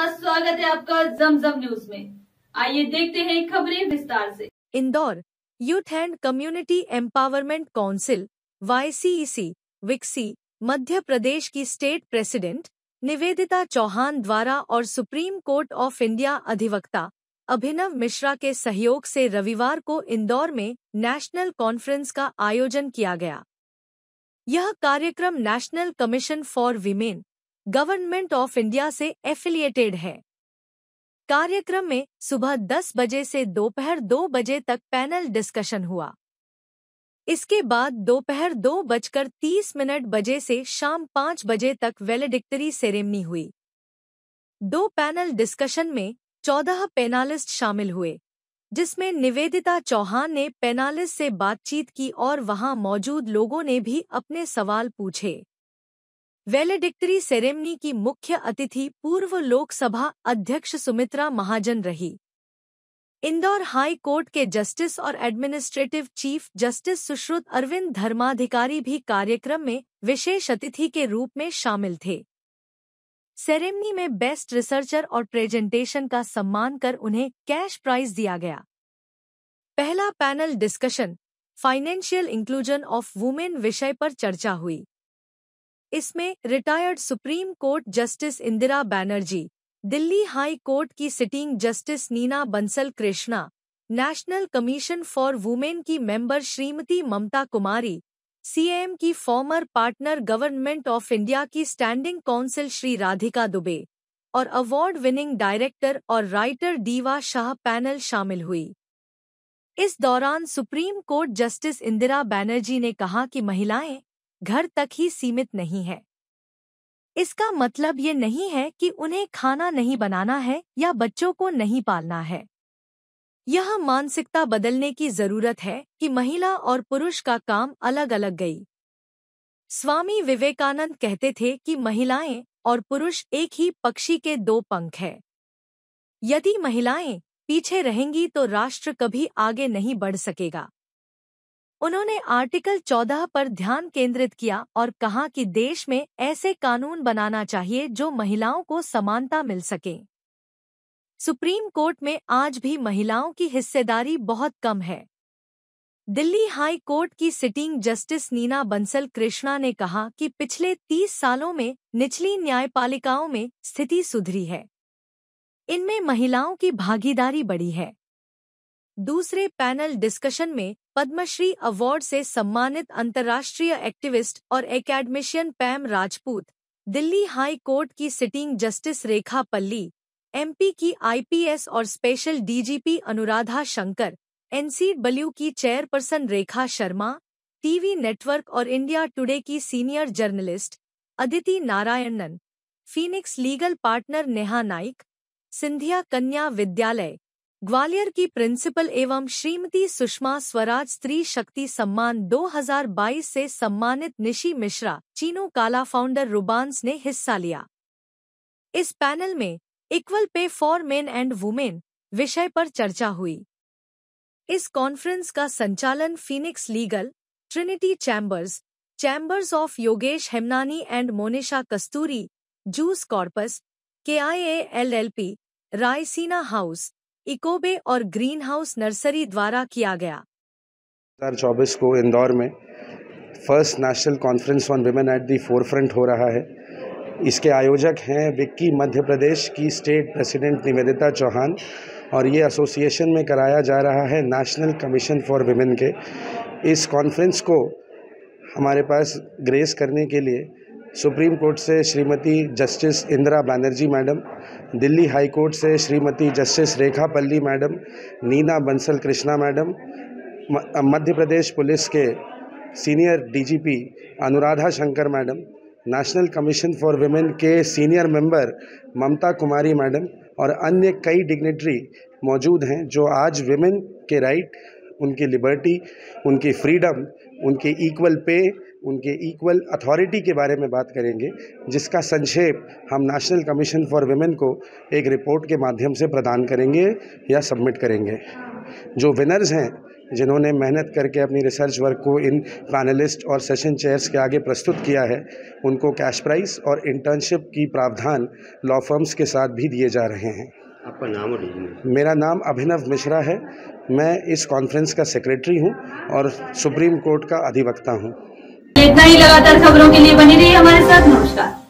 नमस्कार, स्वागत है आपका जमजम न्यूज में। आइए देखते हैं खबरें विस्तार से। Indore youth and community empowerment council YCEC विक्सी Madhya Pradesh की स्टेट प्रेसिडेंट निवेदिता चौहान द्वारा और सुप्रीम कोर्ट ऑफ इंडिया अधिवक्ता अभिनव मिश्रा के सहयोग से रविवार को इंदौर में नेशनल कॉन्फ्रेंस का आयोजन किया गया। यह कार्यक्रम national Commission for women government of India से एफिलिएटेड है। कार्यक्रम में सुबह 10 बजे से दोपहर 2 बजे तक पैनल डिस्कशन हुआ। इसके बाद दोपहर 2:30 बजे से शाम 5 बजे तक वैलेडिक्टरी सेरेमनी हुई। 2 पैनल डिस्कशन में 14 पैनलिस्ट शामिल हुए, जिसमें निवेदिता चौहान ने पैनलिस्ट से बातचीत की और वहां मौजूद लोगों ने भी अपने सवाल पूछे। वैलेडिक्टरी सेरेमनी की मुख्य अतिथि पूर्व लोकसभा अध्यक्ष सुमित्रा महाजन रही। इंदौर हाई कोर्ट के जस्टिस और administrative chief justice Sushrut Arvind Dharmadhikari भी कार्यक्रम में विशेष अतिथि के रूप में शामिल थे। सेरेमनी में बेस्ट रिसर्चर और प्रेजेंटेशन का सम्मान कर उन्हें कैश प्राइज दिया गया। पहला panel discussion financial inclusion of women विषय पर चर्चा हुई। इसमें retired Supreme Court justice Indira Banerjee, Delhi High Court की sitting justice Neena Bansal Krishna, National Commission for Women की मेंबर श्रीमती ममता कुमारी, CAM की former partner Government of India की स्टैंडिंग काउंसिल श्री राधिका दुबे और अवार्ड विनिंग डायरेक्टर और राइटर डीवा शाह पैनल शामिल हुई। इस दौरान Supreme Court justice Indira Banerjee ने कहा कि महिलाएं घर तक ही सीमित नहीं है। इसका मतलब ये नहीं है कि उन्हें खाना नहीं बनाना है या बच्चों को नहीं पालना है। यह मानसिकता बदलने की जरूरत है कि महिला और पुरुष का काम अलग अलग गई। स्वामी विवेकानंद कहते थे कि महिलाएं और पुरुष एक ही पक्षी के 2 पंख हैं। यदि महिलाएं पीछे रहेंगी तो राष्ट्र कभी आगे नहीं बढ़ सकेगा। उन्होंने आर्टिकल 14 पर ध्यान केंद्रित किया और कहा कि देश में ऐसे कानून बनाना चाहिए जो महिलाओं को समानता मिल सके। सुप्रीम कोर्ट में आज भी महिलाओं की हिस्सेदारी बहुत कम है। दिल्ली हाई कोर्ट की सिटिंग जस्टिस नीना बंसल कृष्णा ने कहा कि पिछले 30 सालों में निचली न्यायपालिकाओं में स्थिति सुधरी है। इनमें महिलाओं की भागीदारी बढ़ी है। दूसरे पैनल डिस्कशन में पद्मश्री अवार्ड से सम्मानित अंतर्राष्ट्रीय एक्टिविस्ट और academician पैम Rajput, Delhi High Court की सिटिंग जस्टिस रेखा पल्ली, MP की IPS और special DGP Anuradha Shankar, NCW की chairperson Rekha Sharma, TV network और इंडिया टुडे की senior journalist Aditi Narayanan, Phoenix legal partner Neha Naik, Scindia कन्या विद्यालय ग्वालियर की प्रिंसिपल एवं श्रीमती सुषमा स्वराज स्त्री शक्ति सम्मान 2022 से सम्मानित निशी मिश्रा, चीनू काला फाउंडर रुबान्स ने हिस्सा लिया। इस पैनल में equal pay for main and women विषय पर चर्चा हुई। इस कॉन्फ्रेंस का संचालन Phoenix Legal, Trinity Chambers of Yogesh Hemnani and Monisha Kasturi, जूस Corpus, KIA LLP, Raisina House, इकोबे और ग्रीन हाउस नर्सरी द्वारा किया गया। 2024 को इंदौर में first national conference on women at the forefront हो रहा है। इसके आयोजक हैं विक्की मध्य प्रदेश की स्टेट प्रेसिडेंट निवेदिता चौहान और ये एसोसिएशन में कराया जा रहा है नेशनल कमीशन फॉर विमेन के। इस कॉन्फ्रेंस को हमारे पास ग्रेस करने के लिए सुप्रीम कोर्ट से Shrimati justice Indira Banerjee madam, Delhi High court से श्रीमती जस्टिस रेखा पल्ली madam, Neena Bansal Krishna madam, Madhya Pradesh police के senior DGP Anuradha Shankar madam, national Commission for women के senior member Mamta Kumari madam और अन्य कई डिग्नेटरी मौजूद हैं जो आज विमेन के राइट, उनकी लिबर्टी, उनकी फ्रीडम, उनके इक्वल पे, उनके इक्वल अथॉरिटी के बारे में बात करेंगे, जिसका संक्षेप हम नेशनल कमीशन फॉर विमेन को एक रिपोर्ट के माध्यम से प्रदान करेंगे या सबमिट करेंगे। जो विनर्स हैं जिन्होंने मेहनत करके अपनी रिसर्च वर्क को इन पैनलिस्ट और सेशन चेयर्स के आगे प्रस्तुत किया है, उनको कैश प्राइज़ और इंटर्नशिप की प्रावधान लॉ फर्म्स के साथ भी दिए जा रहे हैं। आपका नाम और मेरा नाम अभिनव मिश्रा है। मैं इस कॉन्फ्रेंस का सेक्रेटरी हूं और सुप्रीम कोर्ट का अधिवक्ता हूं। इतना ही, लगातार खबरों के लिए बनी रहिए हमारे साथ। नमस्कार।